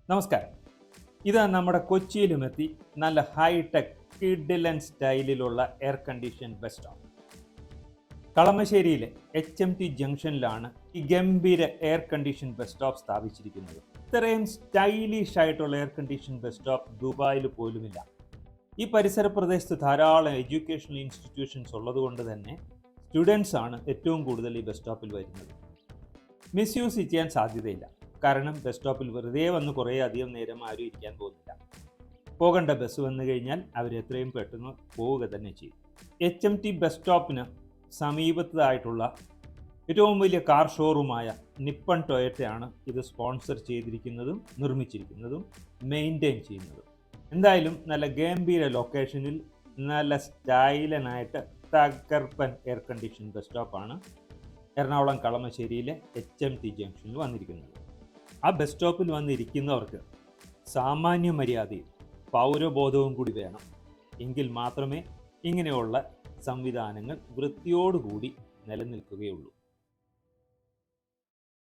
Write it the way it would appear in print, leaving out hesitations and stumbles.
നമസ്കാരം. ഇത് നമ്മുടെ കൊച്ചിയിലുമെത്തി നല്ല ഹൈടെക് കിഡിലൻ സ്റ്റൈലിലുള്ള എയർ കണ്ടീഷൻ ബസ് സ്റ്റോപ്പ്. കളമശ്ശേരിയിലെ HMT ജംഗ്ഷനിലാണ് ഈ ഗംഭീര എയർ കണ്ടീഷൻ ബസ് സ്റ്റോപ്പ് സ്ഥാപിച്ചിരിക്കുന്നത്. ഇത്രയും സ്റ്റൈലിഷ് ആയിട്ടുള്ള എയർ കണ്ടീഷൻ ബസ് സ്റ്റോപ്പ് ദുബായിൽ പോലുമില്ല. ഈ പരിസര പ്രദേശത്ത് ധാരാളം എഡ്യൂക്കേഷണൽ ഇൻസ്റ്റിറ്റ്യൂഷൻസ് ഉള്ളതുകൊണ്ട് തന്നെ സ്റ്റുഡൻസ് ആണ് ഏറ്റവും കൂടുതൽ ഈ ബസ് സ്റ്റോപ്പിൽ വരുന്നത്. മിസ്യൂസ് ചെയ്യാൻ സാധ്യതയില്ല. കാരണം ബസ് സ്റ്റോപ്പിൽ വെറുതെ വന്ന് കുറേ അധികം നേരം ആരും ഇരിക്കാൻ പോകുന്നില്ല. പോകേണ്ട ബസ് വന്നു കഴിഞ്ഞാൽ അവർ എത്രയും പെട്ടെന്ന് പോവുക തന്നെ ചെയ്യും. HMT ബസ് സ്റ്റോപ്പിന് സമീപത്തായിട്ടുള്ള ഏറ്റവും വലിയ കാർ ഷോറൂമായ നിപ്പൺ ടൊയോട്ടയാണ് ഇത് സ്പോൺസർ ചെയ്തിരിക്കുന്നതും നിർമ്മിച്ചിരിക്കുന്നതും മെയിൻറ്റെയിൻ ചെയ്യുന്നതും. എന്തായാലും നല്ല ഗംഭീര ലൊക്കേഷനിൽ നല്ല സ്റ്റൈലനായിട്ട് തകർപ്പൻ എയർ കണ്ടീഷൻ ബസ് സ്റ്റോപ്പാണ് എറണാകുളം കളമശ്ശേരിയിലെ HMT ജംഗ്ഷനിൽ വന്നിരിക്കുന്നത്. ആ ബസ് സ്റ്റോപ്പിൽ വന്നിരിക്കുന്നവർക്ക് സാമാന്യ മര്യാദയും പൗരബോധവും കൂടി വേണം. എങ്കിൽ മാത്രമേ ഇങ്ങനെയുള്ള സംവിധാനങ്ങൾ വൃത്തിയോടുകൂടി നിലനിൽക്കുകയുള്ളൂ.